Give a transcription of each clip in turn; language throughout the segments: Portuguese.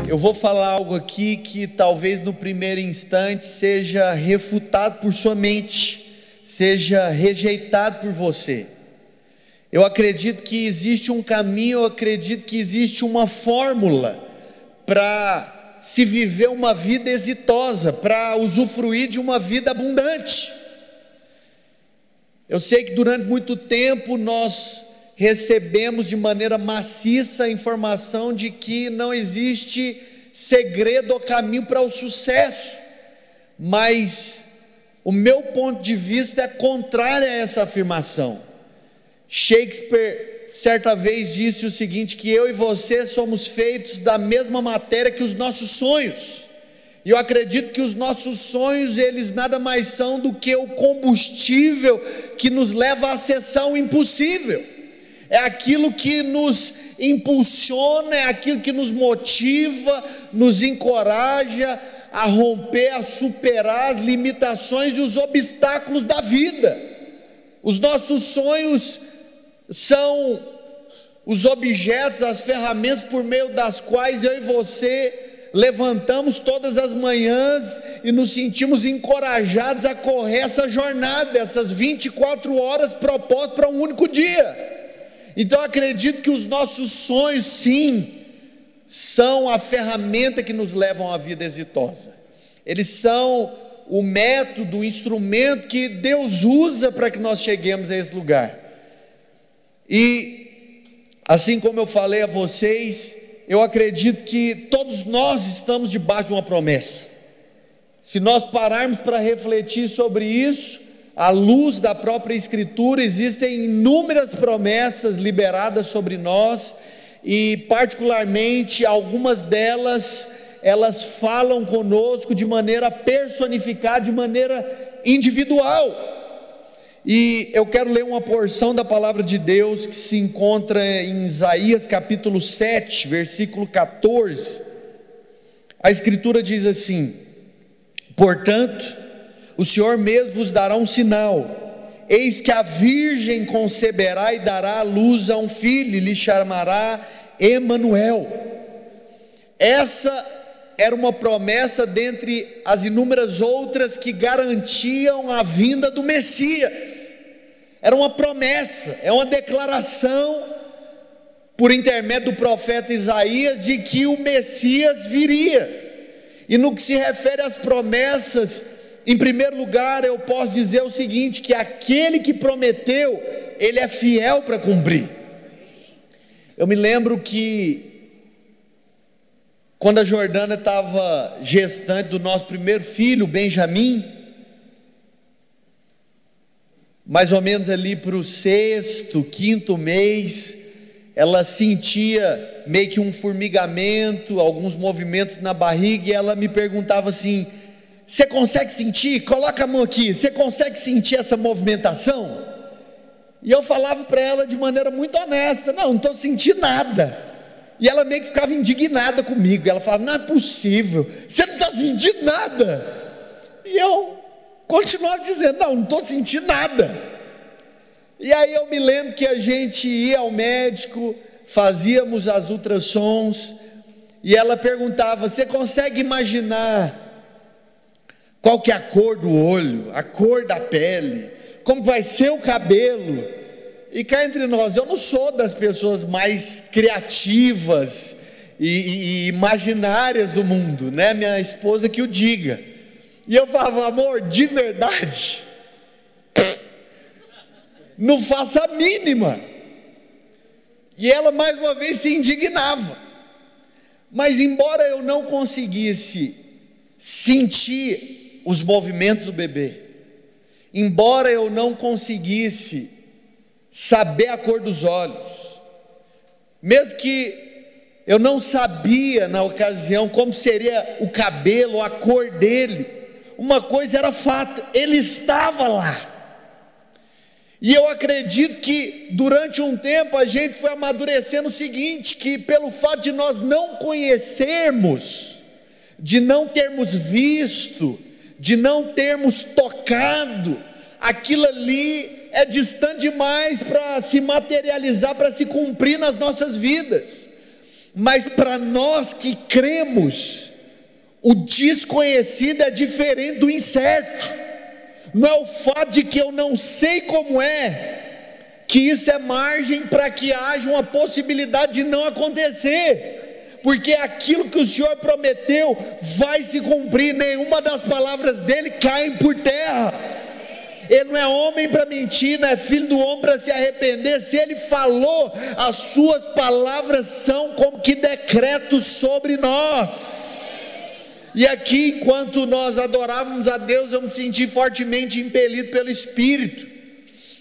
Eu vou falar algo aqui que talvez no primeiro instante seja refutado por sua mente, seja rejeitado por você. Eu acredito que existe um caminho, eu acredito que existe uma fórmula para se viver uma vida exitosa, para usufruir de uma vida abundante. Eu sei que durante muito tempo nós recebemos de maneira maciça a informação de que não existe segredo ou caminho para o sucesso, mas o meu ponto de vista é contrário a essa afirmação. Shakespeare certa vez disse o seguinte, que eu e você somos feitos da mesma matéria que os nossos sonhos, e eu acredito que os nossos sonhos, eles nada mais são do que o combustível que nos leva a acessar o impossível, é aquilo que nos impulsiona, é aquilo que nos motiva, nos encoraja a romper, a superar as limitações e os obstáculos da vida. Os nossos sonhos são os objetos, as ferramentas por meio das quais eu e você levantamos todas as manhãs e nos sentimos encorajados a correr essa jornada, essas 24 horas propostas para um único dia. Então eu acredito que os nossos sonhos, sim, são a ferramenta que nos levam à vida exitosa. Eles são o método, o instrumento que Deus usa para que nós cheguemos a esse lugar. E assim como eu falei a vocês, eu acredito que todos nós estamos debaixo de uma promessa. Se nós pararmos para refletir sobre isso, à luz da própria Escritura, existem inúmeras promessas liberadas sobre nós, e particularmente algumas delas, elas falam conosco de maneira personificada, de maneira individual. E eu quero ler uma porção da palavra de Deus que se encontra em Isaías capítulo 7, versículo 14. A Escritura diz assim: portanto, o Senhor mesmo vos dará um sinal, eis que a virgem conceberá e dará à luz a um filho, e lhe chamará Emanuel. Essa era uma promessa dentre as inúmeras outras que garantiam a vinda do Messias. Era uma promessa, é uma declaração por intermédio do profeta Isaías de que o Messias viria. E no que se refere às promessas, em primeiro lugar eu posso dizer o seguinte, que aquele que prometeu, ele é fiel para cumprir. Eu me lembro que quando a Jordana estava gestante do nosso primeiro filho, Benjamin, mais ou menos ali para o 6º, 5º mês, ela sentia meio que um formigamento, alguns movimentos na barriga, e ela me perguntava assim: você consegue sentir? Coloca a mão aqui, você consegue sentir essa movimentação? E eu falava para ela de maneira muito honesta: não estou sentindo nada. E ela meio que ficava indignada comigo, ela falava: não é possível, você não está sentindo nada. E eu continuava dizendo: não estou sentindo nada. E aí eu me lembro que a gente ia ao médico, fazíamos as ultrassons, e ela perguntava: você consegue imaginar qual que é a cor do olho, a cor da pele, como vai ser o cabelo? E cá entre nós, eu não sou das pessoas mais criativas e imaginárias do mundo, né? Minha esposa que o diga. E eu falava: amor, de verdade, não faço a mínima. E ela mais uma vez se indignava. Mas embora eu não conseguisse sentir os movimentos do bebê, embora eu não conseguisse saber a cor dos olhos, mesmo que eu não sabia na ocasião como seria o cabelo, a cor dele, uma coisa era fato, ele estava lá. E eu acredito que durante um tempo a gente foi amadurecendo o seguinte, que pelo fato de nós não conhecermos, de não termos visto, de não termos tocado, aquilo ali é distante demais para se materializar, para se cumprir nas nossas vidas. Mas para nós que cremos, o desconhecido é diferente do incerto. Não é o fato de que eu não sei como é, que isso é margem para que haja uma possibilidade de não acontecer, porque aquilo que o Senhor prometeu vai se cumprir, nenhuma das palavras dele caem por terra. Ele não é homem para mentir, não é filho do homem para se arrepender. Se ele falou, as suas palavras são como que decretos sobre nós. E aqui, enquanto nós adorávamos a Deus, eu me senti fortemente impelido pelo Espírito.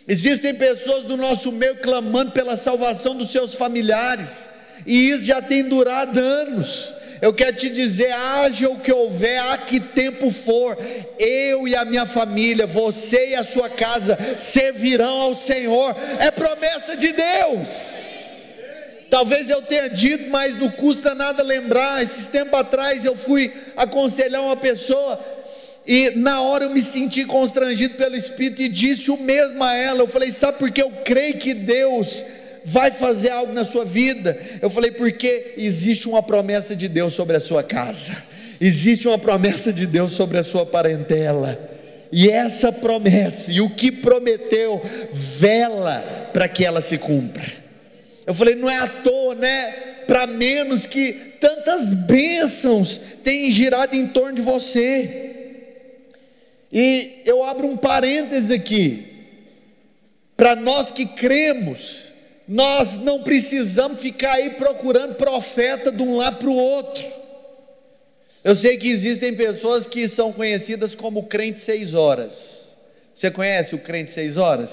Existem pessoas do nosso meio clamando pela salvação dos seus familiares, e isso já tem durado anos. Eu quero te dizer, haja o que houver, a que tempo for, eu e a minha família, você e a sua casa servirão ao Senhor. É promessa de Deus. Talvez eu tenha dito, mas não custa nada lembrar. Esses tempos atrás eu fui aconselhar uma pessoa, e na hora eu me senti constrangido pelo Espírito e disse o mesmo a ela. Eu falei, sabe por que eu creio que Deus vai fazer algo na sua vida? Eu falei, porque existe uma promessa de Deus sobre a sua casa, existe uma promessa de Deus sobre a sua parentela, e essa promessa, e o que prometeu, vela para que ela se cumpra. Eu falei, não é à toa, né? Para menos que tantas bênçãos têm girado em torno de você. E eu abro um parêntese aqui, para nós que cremos, nós não precisamos ficar aí procurando profeta de um lado para o outro. Eu sei que existem pessoas que são conhecidas como crente 6 horas. Você conhece o crente 6 horas?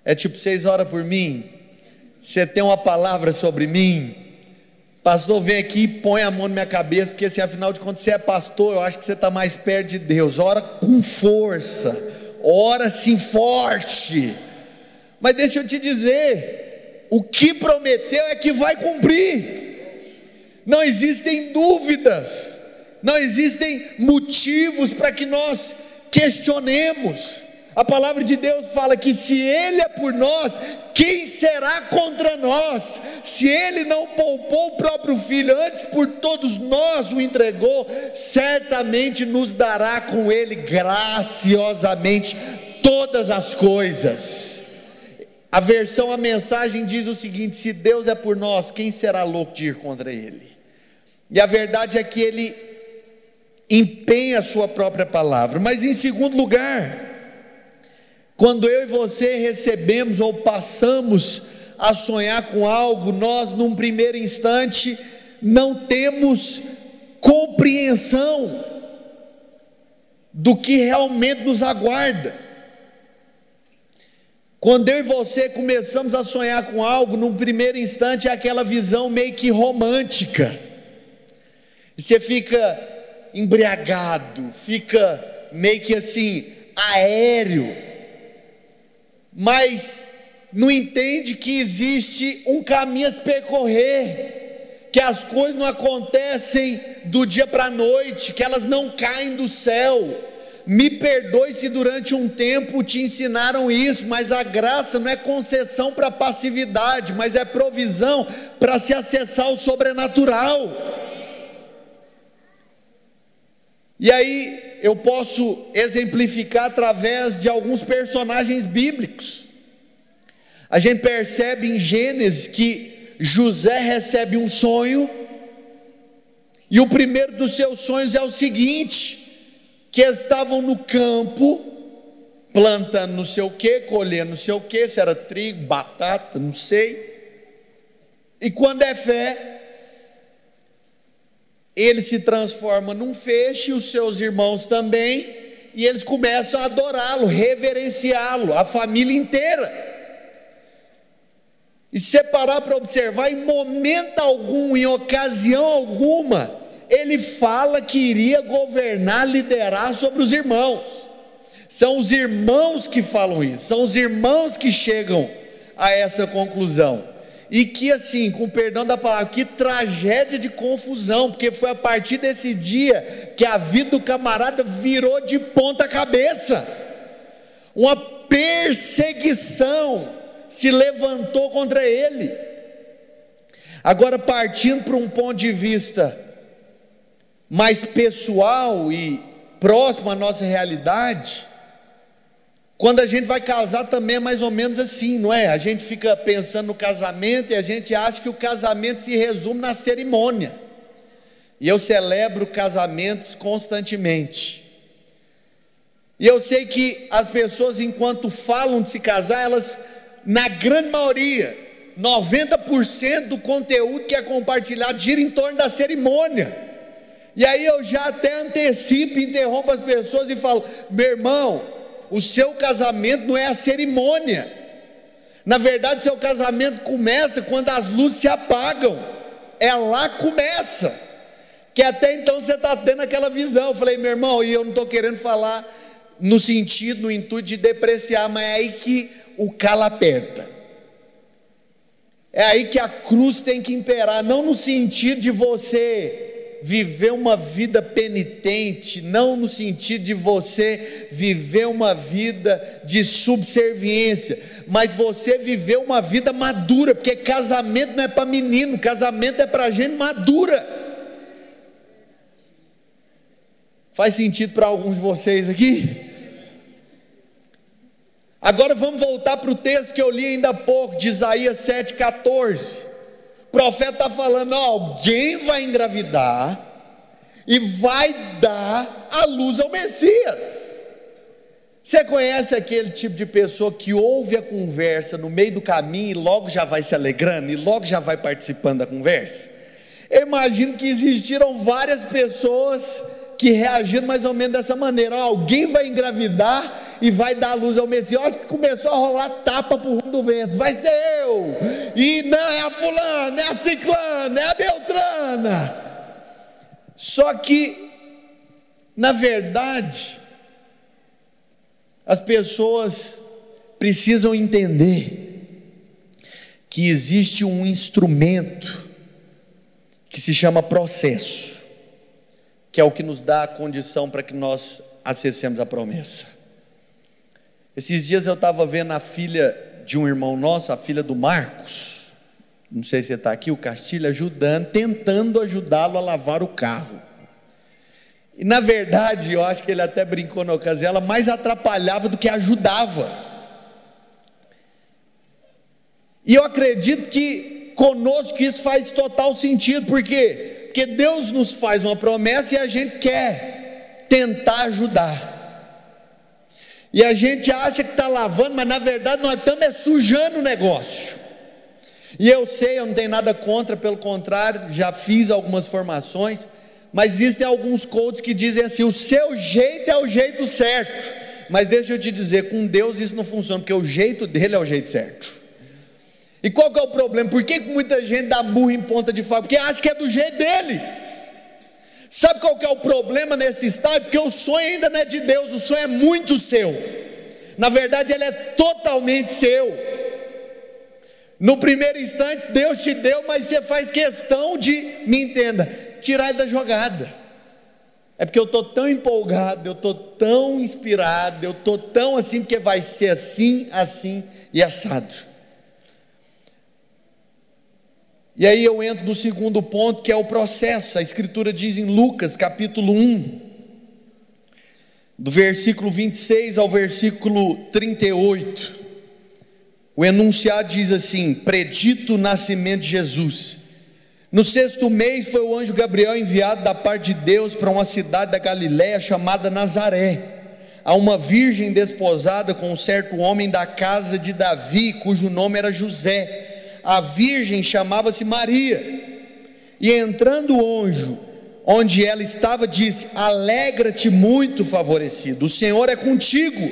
É tipo 6 horas por mim. Você tem uma palavra sobre mim? Pastor, vem aqui e põe a mão na minha cabeça, porque se afinal de contas você é pastor, eu acho que você está mais perto de Deus. Ora com força, ora sim forte. Mas deixa eu te dizer, o que prometeu é que vai cumprir. Não existem dúvidas, não existem motivos para que nós questionemos. A palavra de Deus fala que se Ele é por nós, quem será contra nós? Se Ele não poupou o próprio Filho, antes por todos nós o entregou, certamente nos dará com Ele graciosamente todas as coisas. A versão, a mensagem diz o seguinte: se Deus é por nós, quem será louco de ir contra Ele? E a verdade é que Ele empenha a sua própria palavra. Mas em segundo lugar, quando eu e você recebemos ou passamos a sonhar com algo, nós num primeiro instante não temos compreensão do que realmente nos aguarda. Quando eu e você começamos a sonhar com algo, num primeiro instante é aquela visão meio que romântica, e você fica embriagado, fica meio que assim, aéreo, mas não entende que existe um caminho a se percorrer, que as coisas não acontecem do dia para a noite, que elas não caem do céu. Me perdoe se durante um tempo te ensinaram isso, mas a graça não é concessão para passividade, mas é provisão para se acessar o sobrenatural. E aí eu posso exemplificar através de alguns personagens bíblicos. A gente percebe em Gênesis que José recebe um sonho, e o primeiro dos seus sonhos é o seguinte: que eles estavam no campo, plantando não sei o que, colhendo não sei o que, se era trigo, batata, não sei, e quando é fé, ele se transforma num feixe, os seus irmãos também, e eles começam a adorá-lo, reverenciá-lo, a família inteira. E se você parar para observar, em momento algum, em ocasião alguma, ele fala que iria governar, liderar sobre os irmãos. São os irmãos que falam isso, são os irmãos que chegam a essa conclusão. E que assim, com perdão da palavra, que tragédia de confusão, porque foi a partir desse dia que a vida do camarada virou de ponta cabeça. Uma perseguição se levantou contra ele. Agora, partindo para um ponto de vista mais pessoal e próximo à nossa realidade, quando a gente vai casar também é mais ou menos assim, não é? A gente fica pensando no casamento e a gente acha que o casamento se resume na cerimônia. E eu celebro casamentos constantemente. E eu sei que as pessoas, enquanto falam de se casar, elas, na grande maioria, 90% do conteúdo que é compartilhado gira em torno da cerimônia. E aí eu já até antecipo, interrompo as pessoas e falo: meu irmão, o seu casamento não é a cerimônia. Na verdade, o seu casamento começa quando as luzes se apagam. É lá que começa. Que até então você está tendo aquela visão. Eu falei: meu irmão, e eu não estou querendo falar no sentido, no intuito de depreciar, mas é aí que o calo aperta. É aí que a cruz tem que imperar, não no sentido de você viver uma vida penitente, não no sentido de você viver uma vida de subserviência, mas você viver uma vida madura, porque casamento não é para menino, casamento é para gente madura. Faz sentido para alguns de vocês aqui? Agora vamos voltar para o texto que eu li ainda há pouco, de Isaías 7,14. O profeta está falando: alguém vai engravidar e vai dar a luz ao Messias. Você conhece aquele tipo de pessoa que ouve a conversa no meio do caminho e logo já vai se alegrando e logo já vai participando da conversa? Eu imagino que existiram várias pessoas que reagiram mais ou menos dessa maneira: alguém vai engravidar e vai dar a luz ao Messias. Eu acho que começou a rolar tapa por rumo do vento: vai ser eu, e não é a fulana, é a ciclana, é a beltrana. Só que, na verdade, as pessoas precisam entender que existe um instrumento que se chama processo, que é o que nos dá a condição para que nós acessemos a promessa. Esses dias eu estava vendo a filha de um irmão nosso, a filha do Marcos, não sei se você está aqui, o Castilho, tentando ajudá-lo a lavar o carro. E na verdade, eu acho que ele até brincou na ocasião, ela mais atrapalhava do que ajudava. E eu acredito que conosco isso faz total sentido. Por quê? Porque Deus nos faz uma promessa e a gente quer tentar ajudar. E a gente acha que está lavando, mas na verdade nós estamos sujando o negócio. E eu sei, eu não tenho nada contra, pelo contrário, já fiz algumas formações, mas existem alguns coaches que dizem assim: o seu jeito é o jeito certo. Mas deixa eu te dizer, com Deus isso não funciona, porque o jeito dele é o jeito certo. E qual que é o problema? Por que muita gente dá murro em ponta de faca? Porque acha que é do jeito dele. Sabe qual que é o problema nesse estágio? Porque o sonho ainda não é de Deus, o sonho é muito seu. Na verdade ele é totalmente seu. No primeiro instante Deus te deu, mas você faz questão de, me entenda, tirar ele da jogada. É porque eu estou tão empolgado, eu estou tão inspirado, eu estou tão assim, porque vai ser assim, assim e assado. E aí eu entro no segundo ponto, que é o processo. A Escritura diz em Lucas capítulo 1, do versículo 26 ao versículo 38, o enunciado diz assim: predito o nascimento de Jesus. No 6º mês foi o anjo Gabriel enviado da parte de Deus para uma cidade da Galiléia chamada Nazaré, a uma virgem desposada com um certo homem da casa de Davi, cujo nome era José. A virgem chamava-se Maria. E entrando o anjo onde ela estava, disse: alegra-te, muito favorecido, o Senhor é contigo.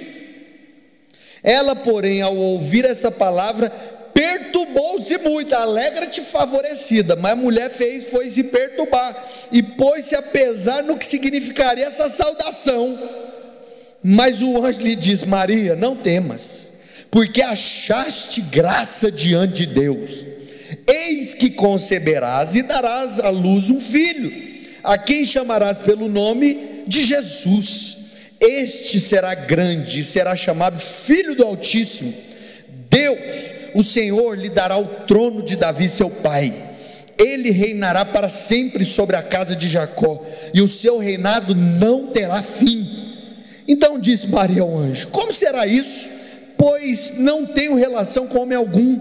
Ela, porém, ao ouvir essa palavra, perturbou-se muito. Alegra-te, favorecida. Mas a mulher foi se perturbar e pôs-se a pesar no que significaria essa saudação. Mas o anjo lhe diz: Maria, não temas, porque achaste graça diante de Deus. Eis que conceberás e darás à luz um filho, a quem chamarás pelo nome de Jesus. Este será grande e será chamado Filho do Altíssimo. Deus, o Senhor, lhe dará o trono de Davi seu pai, ele reinará para sempre sobre a casa de Jacó, e o seu reinado não terá fim. Então disse Maria ao anjo: como será isso? Pois não tenho relação com homem algum.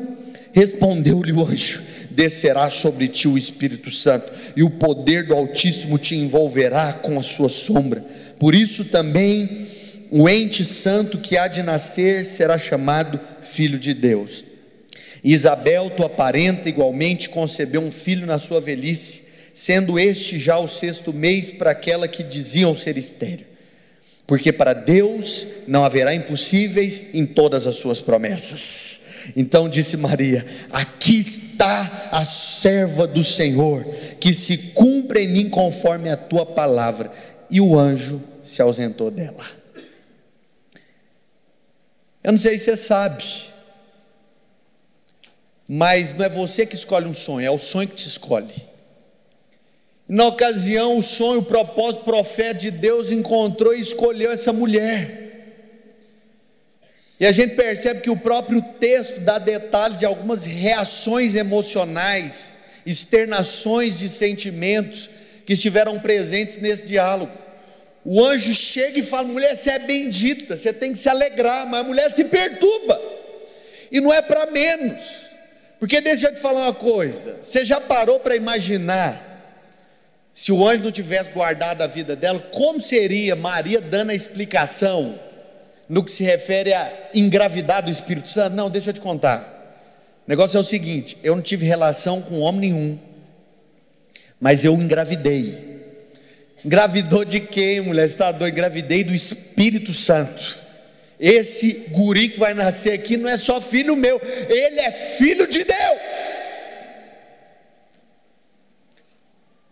Respondeu-lhe o anjo: descerá sobre ti o Espírito Santo, e o poder do Altíssimo te envolverá com a sua sombra. Por isso também o ente santo que há de nascer será chamado Filho de Deus. Isabel, tua parenta, igualmente concebeu um filho na sua velhice, sendo este já o 6º mês para aquela que diziam ser estéril, porque para Deus não haverá impossíveis em todas as suas promessas. Então disse Maria: aqui está a serva do Senhor, que se cumpra em mim conforme a tua palavra. E o anjo se ausentou dela. Eu não sei se você sabe, mas não é você que escolhe um sonho, é o sonho que te escolhe. Na ocasião, o sonho, o propósito, o profeta de Deus encontrou e escolheu essa mulher. E a gente percebe que o próprio texto dá detalhes de algumas reações emocionais, externações de sentimentos que estiveram presentes nesse diálogo. O anjo chega e fala: mulher, você é bendita, você tem que se alegrar. Mas a mulher se perturba, e não é para menos, porque deixa eu te falar uma coisa: você já parou para imaginar, se o anjo não tivesse guardado a vida dela, como seria Maria dando a explicação no que se refere a engravidar do Espírito Santo? Não, deixa eu te contar. O negócio é o seguinte: eu não tive relação com homem nenhum, mas eu engravidei. Engravidou de quem, mulher? Você está doido? Engravidei do Espírito Santo. Esse guri que vai nascer aqui não é só filho meu, ele é filho de Deus.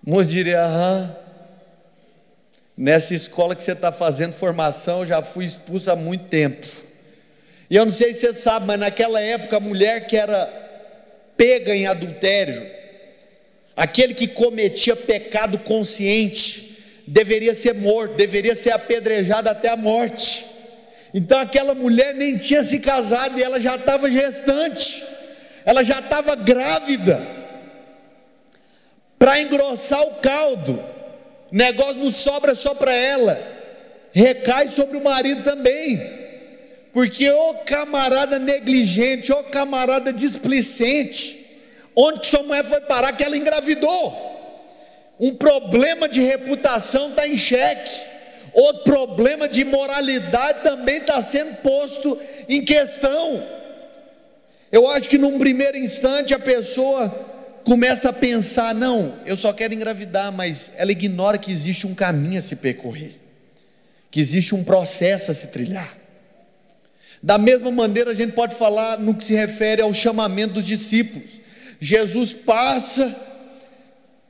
Muitos diriam: aham, nessa escola que você está fazendo formação, eu já fui expulso há muito tempo. E eu não sei se você sabe, mas naquela época a mulher que era pega em adultério, aquele que cometia pecado consciente, deveria ser morto, deveria ser apedrejado até a morte. Então aquela mulher nem tinha se casado e ela já estava gestante, ela já estava grávida. Para engrossar o caldo, o negócio não sobra só para ela, recai sobre o marido também, porque o camarada negligente, o camarada displicente, onde que sua mulher foi parar que ela engravidou? Um problema de reputação está em xeque, outro problema de moralidade também está sendo posto em questão. Eu acho que num primeiro instante a pessoa começa a pensar: não, eu só quero engravidar, mas ela ignora que existe um caminho a se percorrer, que existe um processo a se trilhar. Da mesma maneira a gente pode falar no que se refere ao chamamento dos discípulos. Jesus passa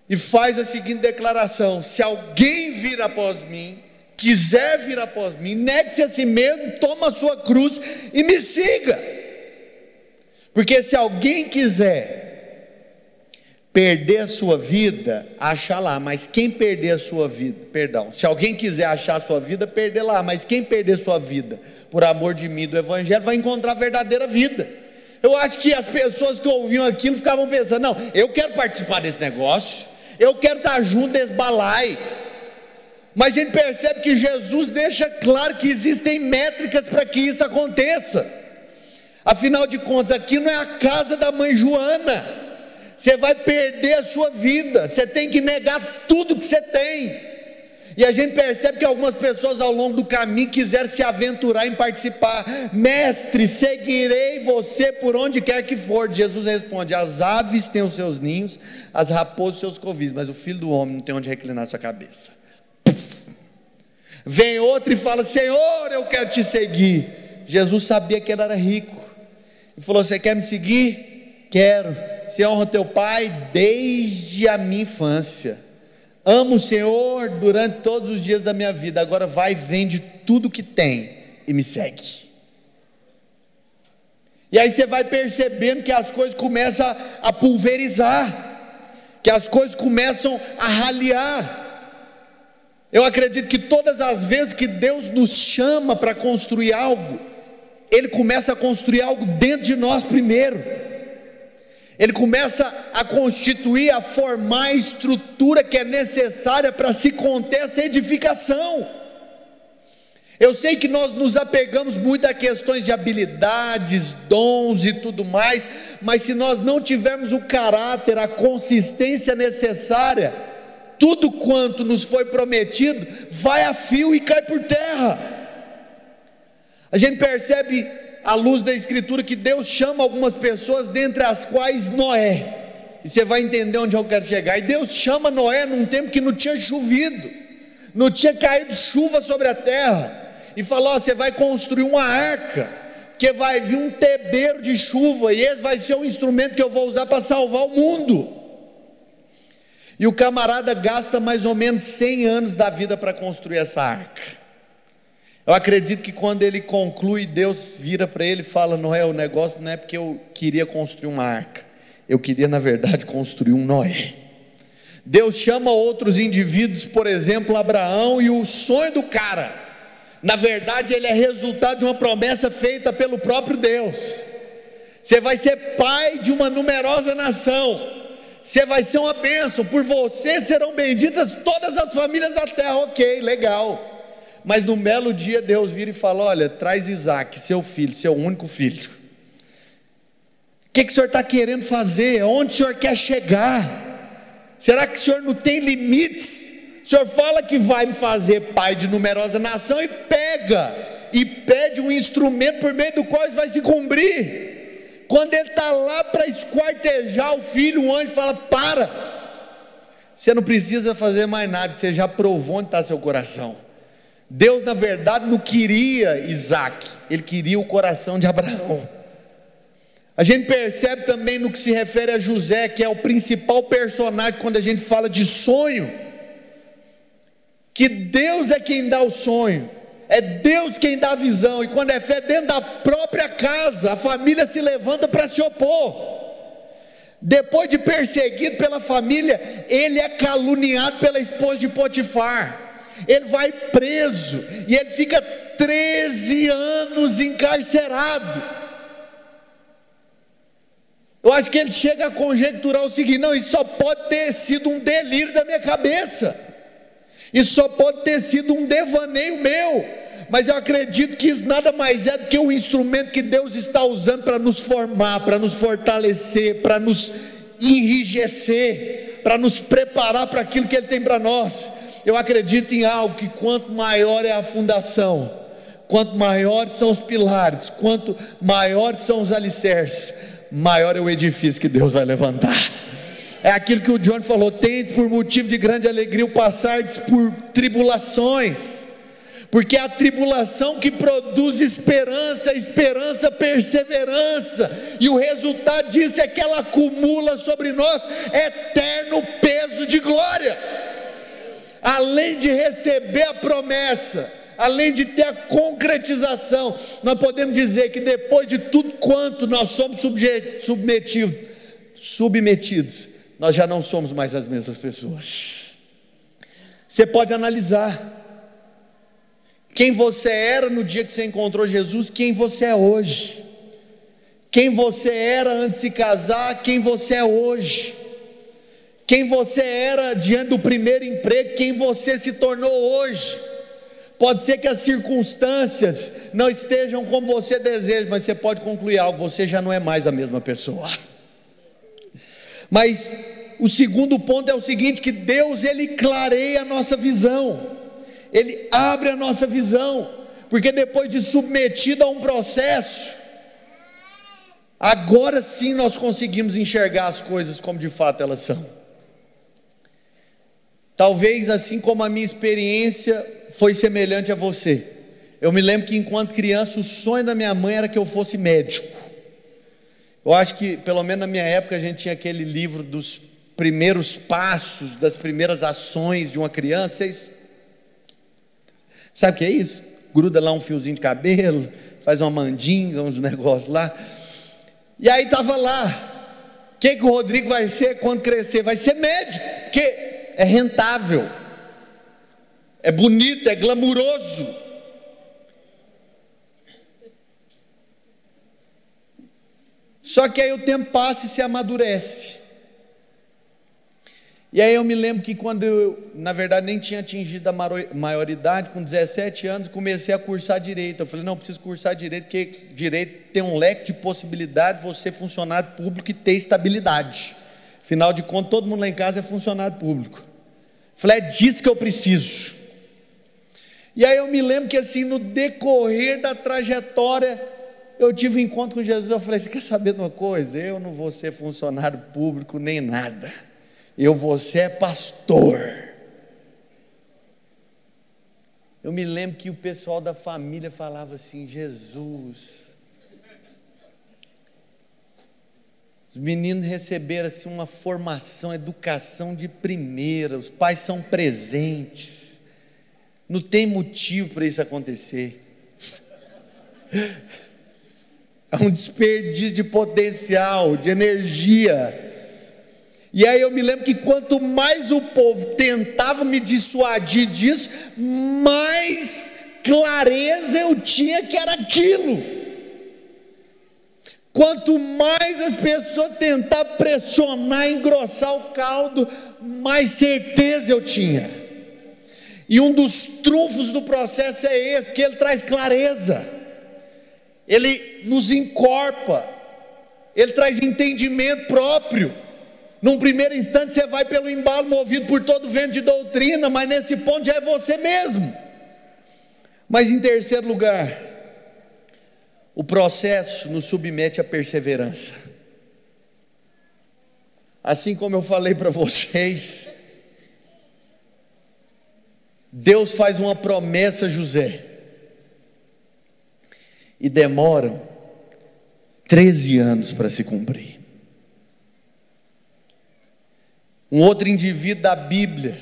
e faz a seguinte declaração: se alguém vir após mim, quiser vir após mim, negue-se a si mesmo, toma a sua cruz e me siga. Porque se alguém quiser perder a sua vida, acha lá, mas quem perder a sua vida, se alguém quiser achar a sua vida, perder lá, mas quem perder sua vida por amor de mim, do Evangelho, vai encontrar a verdadeira vida. Eu acho que as pessoas que ouviam aquilo ficavam pensando: não, eu quero participar desse negócio, eu quero estar junto desse balaio. Mas a gente percebe que Jesus deixa claro que existem métricas para que isso aconteça. Afinal de contas, aqui não é a casa da mãe Joana. Você vai perder a sua vida, você tem que negar tudo que você tem. E a gente percebe que algumas pessoas ao longo do caminho quiseram se aventurar em participar. Mestre, seguirei você por onde quer que for. Jesus responde: as aves têm os seus ninhos, as raposas os seus covis, mas o Filho do Homem não tem onde reclinar sua cabeça. Vem outro e fala: Senhor, eu quero te seguir. Jesus sabia que ele era rico e falou: você quer me seguir? Quero. Você honra teu pai desde a minha infância. Amo o Senhor durante todos os dias da minha vida. Agora vai, vende tudo que tem e me segue. E aí você vai percebendo que as coisas começam a pulverizar, que as coisas começam a ralear. Eu acredito que todas as vezes que Deus nos chama para construir algo, Ele começa a construir algo dentro de nós primeiro. Ele começa a constituir, a formar a estrutura que é necessária para se conter essa edificação. Eu sei que nós nos apegamos muito a questões de habilidades, dons e tudo mais, mas se nós não tivermos o caráter, a consistência necessária, tudo quanto nos foi prometido vai a fio e cai por terra. A gente percebe, à luz da Escritura, que Deus chama algumas pessoas, dentre as quais Noé, e você vai entender onde eu quero chegar. E Deus chama Noé num tempo que não tinha chovido, não tinha caído chuva sobre a terra, e falou: ó, você vai construir uma arca, porque vai vir um tebeiro de chuva, e esse vai ser o instrumento que eu vou usar para salvar o mundo. E o camarada gasta mais ou menos 100 anos da vida para construir essa arca. Eu acredito que quando ele conclui, Deus vira para ele e fala: Noé, o negócio não é porque eu queria construir uma arca, eu queria na verdade construir um Noé. Deus chama outros indivíduos, por exemplo Abraão, e o sonho do cara, na verdade ele é resultado de uma promessa feita pelo próprio Deus. Você vai ser pai de uma numerosa nação, você vai ser uma bênção, por você serão benditas todas as famílias da terra. Ok, legal. Mas num belo dia Deus vira e fala: olha, traz Isaac, seu filho, seu único filho. O que o senhor está querendo fazer? Onde o senhor quer chegar? Será que o senhor não tem limites? O senhor fala que vai me fazer pai de numerosa nação e pega e pede um instrumento por meio do qual isso vai se cumprir. Quando ele está lá para esquartejar o filho, o anjo fala: para, você não precisa fazer mais nada, você já provou onde está seu coração. Deus na verdade não queria Isaac, Ele queria o coração de Abraão. A gente percebe também no que se refere a José, que é o principal personagem quando a gente fala de sonho, que Deus é quem dá o sonho, é Deus quem dá a visão, e quando é fé dentro da própria casa, a família se levanta para se opor. Depois de perseguido pela família, ele é caluniado pela esposa de Potifar, ele vai preso, e ele fica 13 anos encarcerado. Eu acho que ele chega a conjecturar o seguinte: não, isso só pode ter sido um delírio da minha cabeça, isso só pode ter sido um devaneio meu, mas eu acredito que isso nada mais é do que o instrumento que Deus está usando para nos formar, para nos fortalecer, para nos enrijecer, para nos preparar para aquilo que Ele tem para nós. Eu acredito em algo que quanto maior é a fundação, quanto maiores são os pilares, quanto maiores são os alicerces, maior é o edifício que Deus vai levantar. É aquilo que o John falou: tente por motivo de grande alegria o passardes por tribulações, porque é a tribulação que produz esperança, esperança, perseverança, e o resultado disso é que ela acumula sobre nós eterno peso de glória. Além de receber a promessa, além de ter a concretização, nós podemos dizer que depois de tudo quanto nós somos submetidos, nós já não somos mais as mesmas pessoas. Você pode analisar quem você era no dia que você encontrou Jesus, quem você é hoje, quem você era antes de se casar, quem você é hoje, quem você era diante do primeiro emprego, quem você se tornou hoje. Pode ser que as circunstâncias não estejam como você deseja, mas você pode concluir algo: você já não é mais a mesma pessoa. Mas o segundo ponto é o seguinte: que Deus, Ele clareia a nossa visão, Ele abre a nossa visão, porque depois de submetido a um processo, agora sim nós conseguimos enxergar as coisas como de fato elas são. Talvez assim como a minha experiência foi semelhante a você. Eu me lembro que enquanto criança o sonho da minha mãe era que eu fosse médico. Eu acho que pelo menos na minha época a gente tinha aquele livro dos primeiros passos, das primeiras ações de uma criança. Vocês sabem o que é isso? Gruda lá um fiozinho de cabelo, faz uma mandinga, uns negócios lá. E aí estava lá: o que o Rodrigo vai ser quando crescer? Vai ser médico, porque é rentável, é bonito, é glamuroso. Só que aí o tempo passa e se amadurece. E aí eu me lembro que quando eu, na verdade, nem tinha atingido a maioridade, com 17 anos, comecei a cursar Direito. Eu falei, não, preciso cursar Direito, porque Direito tem um leque de possibilidades, você funcionário público e ter estabilidade. Afinal de contas, todo mundo lá em casa é funcionário público. Eu falei, é disso que eu preciso. E aí eu me lembro que assim, no decorrer da trajetória, eu tive um encontro com Jesus. Eu falei, você quer saber de uma coisa? Eu não vou ser funcionário público nem nada. Eu vou ser pastor. Eu me lembro que o pessoal da família falava assim, Jesus. Os meninos receberam assim uma formação, educação de primeira, os pais são presentes. Não tem motivo para isso acontecer. É um desperdício de potencial, de energia. E aí eu me lembro que quanto mais o povo tentava me dissuadir disso, mais clareza eu tinha que era aquilo. Quanto mais as pessoas tentavam pressionar, engrossar o caldo, mais certeza eu tinha. E um dos trunfos do processo é esse, porque ele traz clareza, ele nos encorpa, ele traz entendimento próprio. Num primeiro instante você vai pelo embalo, movido por todo vento de doutrina, mas nesse ponto já é você mesmo. Mas em terceiro lugar, o processo nos submete à perseverança. Assim como eu falei para vocês, Deus faz uma promessa a José, e demoram 13 anos para se cumprir. Um outro indivíduo da Bíblia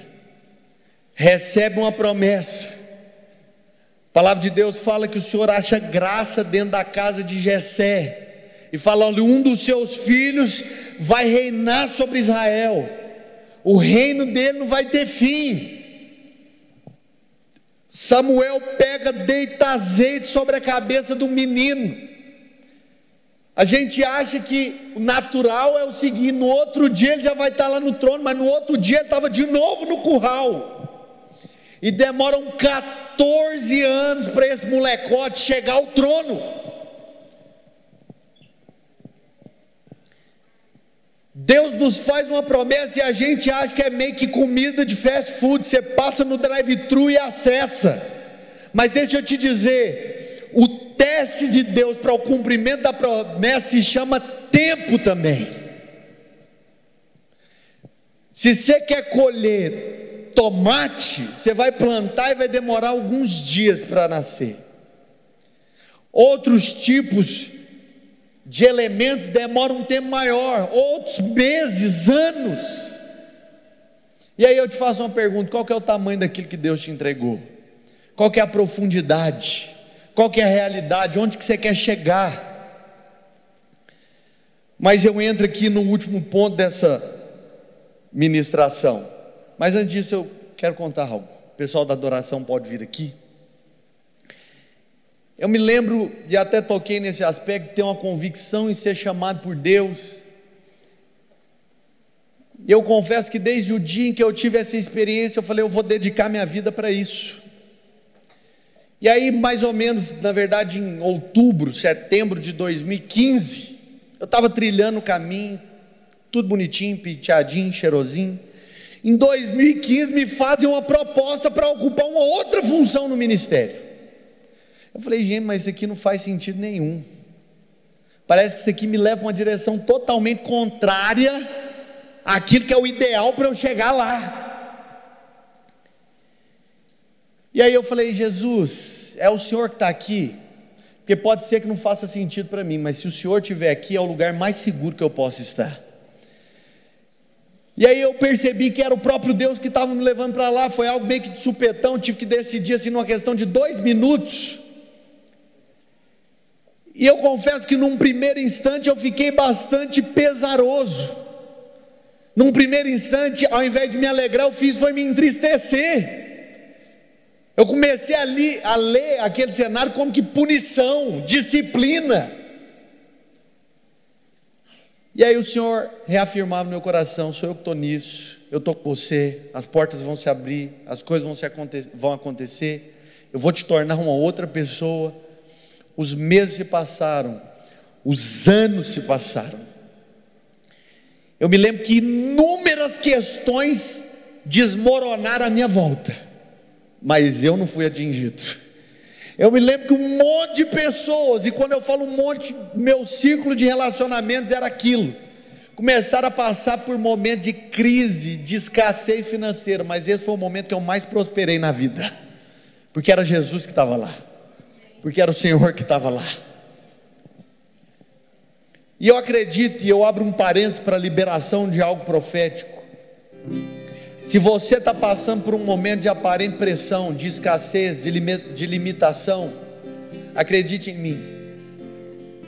recebe uma promessa. A palavra de Deus fala que o Senhor acha graça dentro da casa de Jessé, e fala, olha, um dos seus filhos vai reinar sobre Israel, o reino dele não vai ter fim. Samuel pega, deita azeite sobre a cabeça do menino. A gente acha que o natural é o seguinte, no outro dia ele já vai estar lá no trono, mas no outro dia ele estava de novo no curral. E demoram 14 anos para esse molecote chegar ao trono. Deus nos faz uma promessa e a gente acha que é meio que comida de fast food, você passa no drive-thru e acessa. Mas deixa eu te dizer, o teste de Deus para o cumprimento da promessa se chama tempo também. Se você quer colher tomate, você vai plantar e vai demorar alguns dias para nascer. Outros tipos de elementos demoram um tempo maior, outros meses, anos. E aí eu te faço uma pergunta, qual que é o tamanho daquilo que Deus te entregou? Qual que é a profundidade? Qual que é a realidade? Onde que você quer chegar? Mas eu entro aqui no último ponto dessa ministração. Mas antes disso eu quero contar algo. O pessoal da adoração pode vir aqui. Eu me lembro, e até toquei nesse aspecto, de ter uma convicção em ser chamado por Deus. Eu confesso que desde o dia em que eu tive essa experiência, eu falei, eu vou dedicar minha vida para isso. E aí, mais ou menos, na verdade, em outubro, setembro de 2015, eu estava trilhando o caminho, tudo bonitinho, penteadinho, cheirosinho. Em 2015 me fazem uma proposta para ocupar uma outra função no ministério. Eu falei, gente, mas isso aqui não faz sentido nenhum. Parece que isso aqui me leva para uma direção totalmente contrária àquilo que é o ideal para eu chegar lá. E aí eu falei, Jesus, é o Senhor que está aqui? Porque pode ser que não faça sentido para mim, mas se o Senhor estiver aqui, é o lugar mais seguro que eu posso estar. E aí eu percebi que era o próprio Deus que estava me levando para lá. Foi algo meio que de supetão, tive que decidir assim numa questão de 2 minutos. E eu confesso que num primeiro instante eu fiquei bastante pesaroso. Num primeiro instante, ao invés de me alegrar, eu fiz foi me entristecer. Eu comecei a ler aquele cenário como que punição, disciplina. E aí o Senhor reafirmava no meu coração: sou eu que estou nisso, eu estou com você, as portas vão se abrir, as coisas vão acontecer, eu vou te tornar uma outra pessoa. Os meses se passaram, os anos se passaram. Eu me lembro que inúmeras questões desmoronaram à minha volta, mas eu não fui atingido. Eu me lembro que um monte de pessoas, e quando eu falo um monte, meu círculo de relacionamentos era aquilo, começaram a passar por momentos de crise, de escassez financeira, mas esse foi o momento que eu mais prosperei na vida, porque era Jesus que estava lá, porque era o Senhor que estava lá. E eu acredito, e eu abro um parênteses para a liberação de algo profético. Se você está passando por um momento de aparente pressão, de escassez, de limitação, acredite em mim,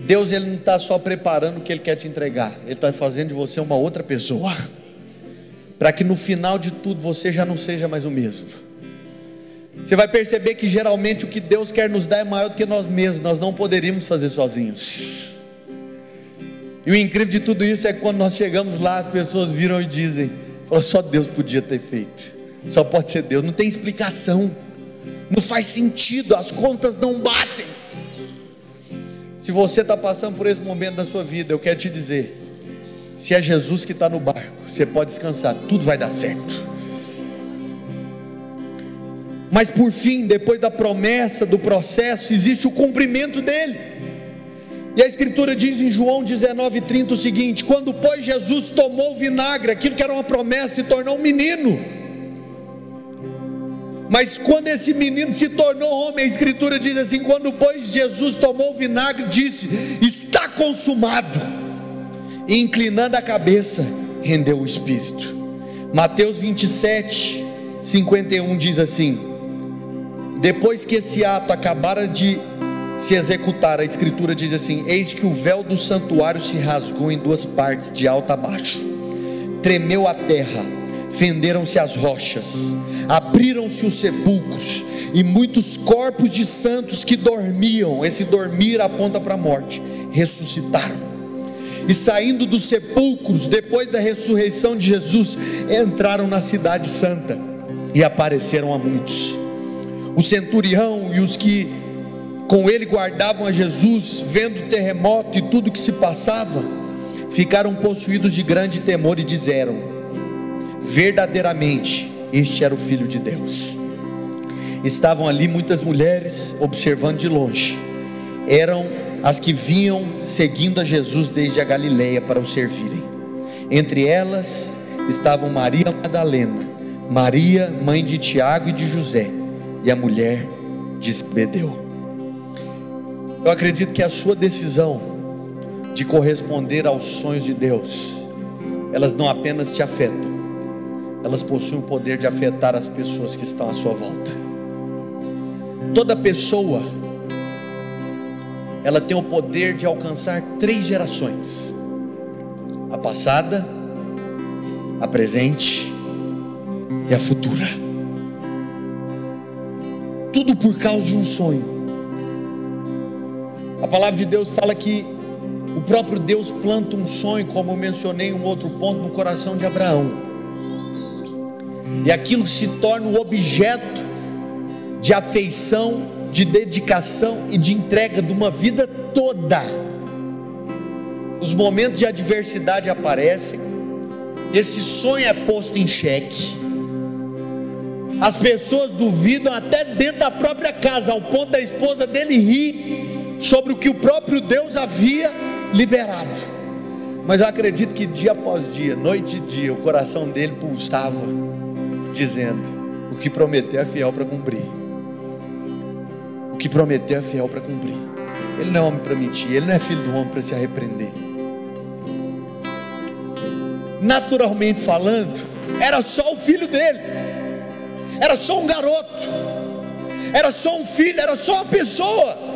Deus ele não está só preparando o que Ele quer te entregar, Ele está fazendo de você uma outra pessoa, para que no final de tudo você já não seja mais o mesmo. Você vai perceber que geralmente o que Deus quer nos dar é maior do que nós mesmos, nós não poderíamos fazer sozinhos. E o incrível de tudo isso é que quando nós chegamos lá, as pessoas viram e dizem: só Deus podia ter feito, só pode ser Deus, não tem explicação, não faz sentido, as contas não batem. Se você está passando por esse momento da sua vida, eu quero te dizer, se é Jesus que está no barco, você pode descansar, tudo vai dar certo. Mas por fim, depois da promessa, do processo, existe o cumprimento dele. E a Escritura diz em João 19:30 o seguinte: quando pois Jesus tomou o vinagre, aquilo que era uma promessa, se tornou um menino. Mas quando esse menino se tornou homem, a Escritura diz assim: quando pois Jesus tomou o vinagre, disse: está consumado. E inclinando a cabeça, rendeu o espírito. Mateus 27:51 diz assim: depois que esse ato acabara de se executar, a Escritura diz assim: eis que o véu do santuário se rasgou em duas partes, de alto a baixo, tremeu a terra, fenderam-se as rochas, abriram-se os sepulcros, e muitos corpos de santos que dormiam, esse dormir aponta para a morte, ressuscitaram, e saindo dos sepulcros, depois da ressurreição de Jesus, entraram na cidade santa, e apareceram a muitos. O centurião e os que com ele guardavam a Jesus, vendo o terremoto e tudo que se passava, ficaram possuídos de grande temor e disseram: verdadeiramente este era o Filho de Deus. Estavam ali muitas mulheres observando de longe, eram as que vinham seguindo a Jesus desde a Galileia para o servirem. Entre elas estavam Maria Madalena, Maria mãe de Tiago e de José, e a mulher de Zebedeu. Eu acredito que a sua decisão de corresponder aos sonhos de Deus, elas não apenas te afetam, elas possuem o poder de afetar as pessoas que estão à sua volta. Toda pessoa, ela tem o poder de alcançar 3 gerações: a passada, a presente e a futura. Tudo por causa de um sonho. A palavra de Deus fala que o próprio Deus planta um sonho, como eu mencionei em um outro ponto, no coração de Abraão, e aquilo se torna o objeto de afeição, de dedicação e de entrega de uma vida toda. Os momentos de adversidade aparecem, esse sonho é posto em xeque, as pessoas duvidam até dentro da própria casa, ao ponto da esposa dele rir sobre o que o próprio Deus havia liberado. Mas eu acredito que dia após dia, noite e dia, o coração dele pulsava, dizendo: o que prometeu é fiel para cumprir. O que prometeu é fiel para cumprir. Ele não é homem para mentir, ele não é filho do homem para se arrepender. Naturalmente falando, era só o filho dele, era só um garoto, era só um filho, era só uma pessoa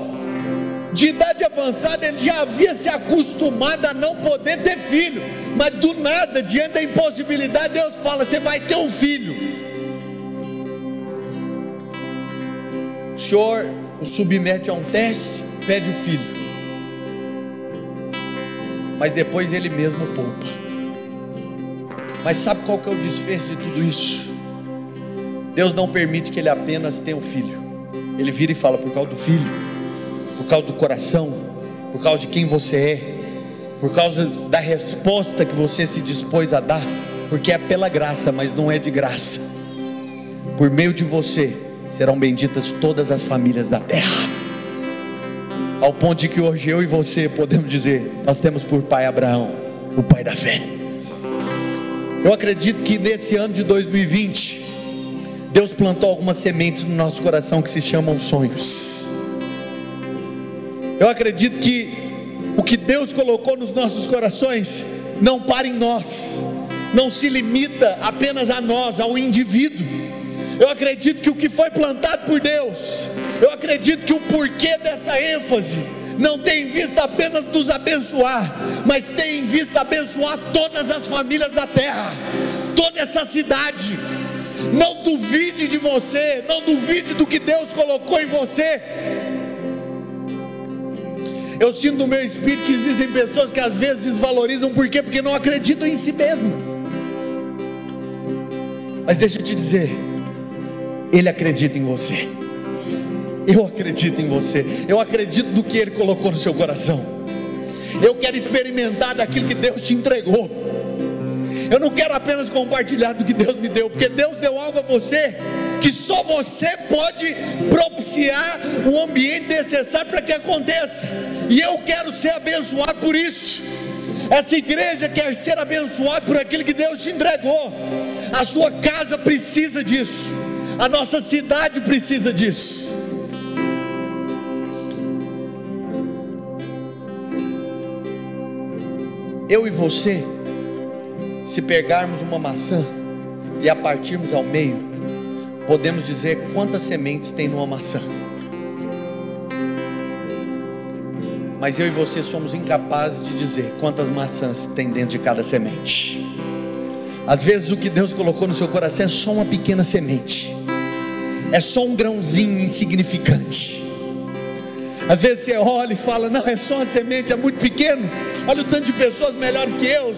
de idade avançada. Ele já havia se acostumado a não poder ter filho, mas do nada, diante da impossibilidade, Deus fala: você vai ter um filho. O Senhor o submete a um teste, pede o filho. mas depois Ele mesmo poupa. Mas sabe qual que é o desfecho de tudo isso? Deus não permite que Ele apenas tenha um filho. Ele vira e fala: por causa do filho, por causa do coração, por causa de quem você é, por causa da resposta que você se dispôs a dar, porque é pela graça, mas não é de graça. Por meio de você serão benditas todas as famílias da terra, ao ponto de que hoje eu e você podemos dizer: nós temos por pai Abraão, o pai da fé. Eu acredito que nesse ano de 2020 Deus plantou algumas sementes no nosso coração que se chamam sonhos. Eu acredito que o que Deus colocou nos nossos corações não para em nós, não se limita apenas a nós, ao indivíduo. Eu acredito que o que foi plantado por Deus, eu acredito que o porquê dessa ênfase não tem em vista apenas nos abençoar, mas tem em vista abençoar todas as famílias da terra, toda essa cidade. Não duvide de você, não duvide do que Deus colocou em você. Eu sinto no meu espírito que existem pessoas que às vezes desvalorizam, por quê? Porque não acreditam em si mesmas. Mas deixa eu te dizer, Ele acredita em você. Eu acredito em você. Eu acredito no que Ele colocou no seu coração. Eu quero experimentar daquilo que Deus te entregou. Eu não quero apenas compartilhar do que Deus me deu, porque Deus deu algo a você que só você pode propiciar o ambiente necessário para que aconteça. E eu quero ser abençoado por isso. Essa igreja quer ser abençoada por aquilo que Deus te entregou. A sua casa precisa disso. A nossa cidade precisa disso. Eu e você, se pegarmos uma maçã e a partirmos ao meio, podemos dizer quantas sementes tem numa maçã. Mas eu e você somos incapazes de dizer quantas maçãs tem dentro de cada semente. Às vezes o que Deus colocou no seu coração é só uma pequena semente, é só um grãozinho insignificante. Às vezes você olha e fala: não, é só uma semente, é muito pequeno. Olha o tanto de pessoas melhores que eu,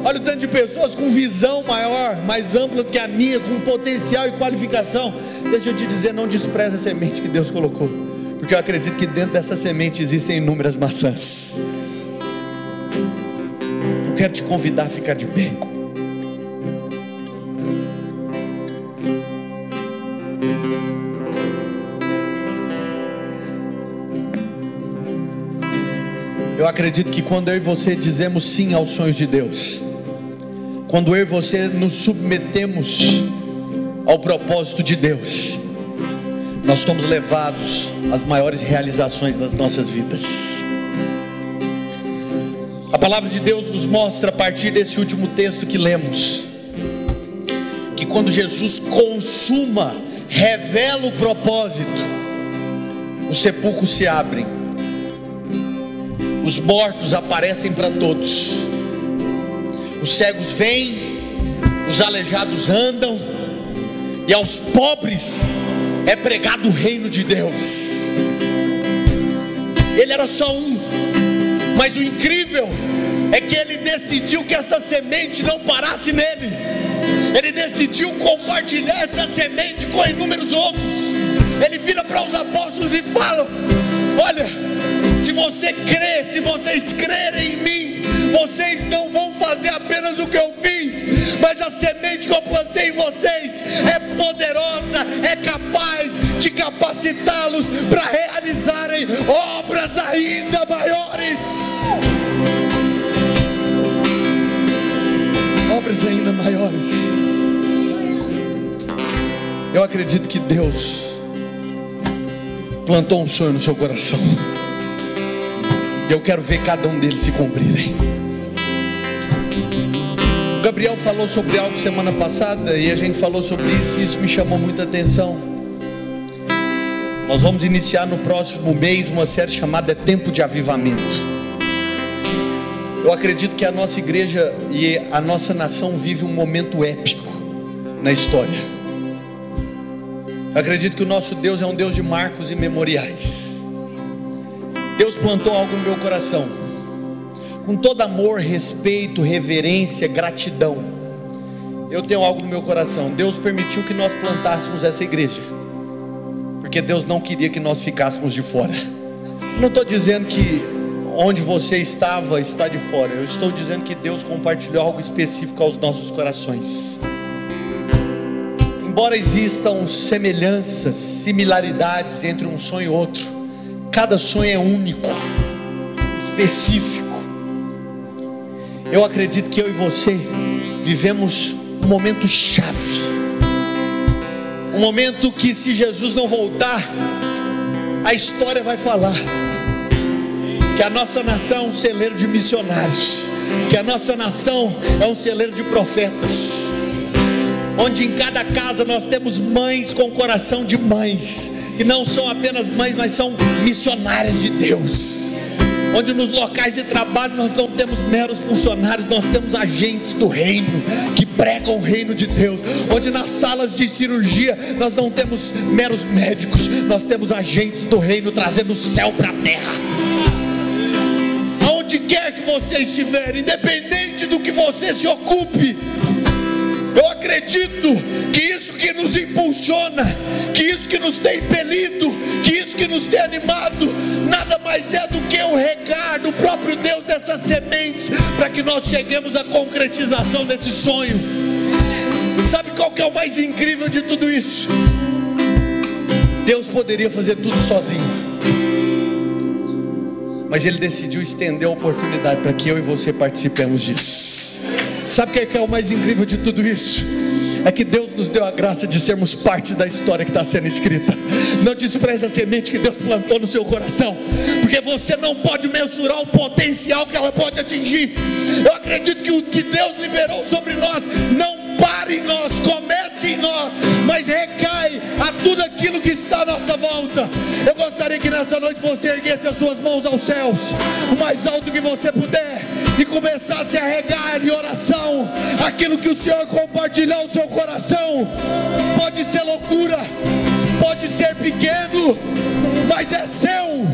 olha o tanto de pessoas com visão maior, mais ampla do que a minha, com potencial e qualificação. Deixa eu te dizer, não despreze a semente que Deus colocou, porque eu acredito que dentro dessa semente existem inúmeras maçãs. Eu quero te convidar a ficar de pé. Eu acredito que quando eu e você dizemos sim aos sonhos de Deus, quando eu e você nos submetemos ao propósito de Deus, nós somos levados às maiores realizações das nossas vidas. A palavra de Deus nos mostra, a partir desse último texto que lemos, que quando Jesus consuma, revela o propósito, os sepulcros se abrem, os mortos aparecem para todos, os cegos vêm, os aleijados andam, e aos pobres é pregado o reino de Deus. Ele era só um, mas o incrível é que ele decidiu que essa semente não parasse nele. Ele decidiu compartilhar essa semente com inúmeros outros. Ele vira para os apóstolos e fala: olha, se você crê, se vocês crerem em mim, vocês não vão fazer apenas o que eu fiz, mas a semente que eu plantei em vocês é poderosa, é capaz de capacitá-los para realizarem obras ainda maiores. Obras ainda maiores. Eu acredito que Deus plantou um sonho no seu coração. Eu quero ver cada um deles se cumprirem. O Gabriel falou sobre algo semana passada e a gente falou sobre isso, e isso me chamou muita atenção. Nós vamos iniciar no próximo mês uma série chamada Tempo de Avivamento. Eu acredito que a nossa igreja e a nossa nação vive um momento épico na história. Eu acredito que o nosso Deus é um Deus de marcos e memoriais. Deus plantou algo no meu coração. com todo amor, respeito, reverência, gratidão, eu tenho algo no meu coração. Deus permitiu que nós plantássemos essa igreja, porque Deus não queria que nós ficássemos de fora. Não estou dizendo que onde você estava está de fora. Eu estou dizendo que Deus compartilhou algo específico aos nossos corações. Embora existam semelhanças, similaridades entre um sonho e outro, cada sonho é único, específico. Eu acredito que eu e você vivemos um momento chave, um momento que, se Jesus não voltar, a história vai falar que a nossa nação é um celeiro de missionários, que a nossa nação é um celeiro de profetas, onde em cada casa nós temos mães com coração de mães, que não são apenas mães, mas são missionárias de Deus, onde nos locais de trabalho nós não temos meros funcionários, nós temos agentes do reino, que pregam o reino de Deus, onde nas salas de cirurgia nós não temos meros médicos, nós temos agentes do reino trazendo o céu para a terra. Aonde quer que você estiver, independente do que você se ocupe, eu acredito que isso que nos impulsiona, que isso que nos tem impelido, que isso que nos tem animado, nada mais é do que o regar do próprio Deus dessas sementes, para que nós cheguemos à concretização desse sonho. Sabe qual que é o mais incrível de tudo isso? Deus poderia fazer tudo sozinho, mas Ele decidiu estender a oportunidade para que eu e você participemos disso. Sabe o que é o mais incrível de tudo isso? É que Deus nos deu a graça de sermos parte da história que está sendo escrita. Não despreze a semente que Deus plantou no seu coração, porque você não pode mensurar o potencial que ela pode atingir. Eu acredito que o que Deus liberou sobre nós não para em nós, comece em nós, mas recai a tudo aquilo que está à nossa volta. Eu gostaria que nessa noite você erguesse as suas mãos aos céus, o mais alto que você puder, e começasse a regar em oração aquilo que o Senhor compartilhou no seu coração. Pode ser loucura, pode ser pequeno, mas é seu.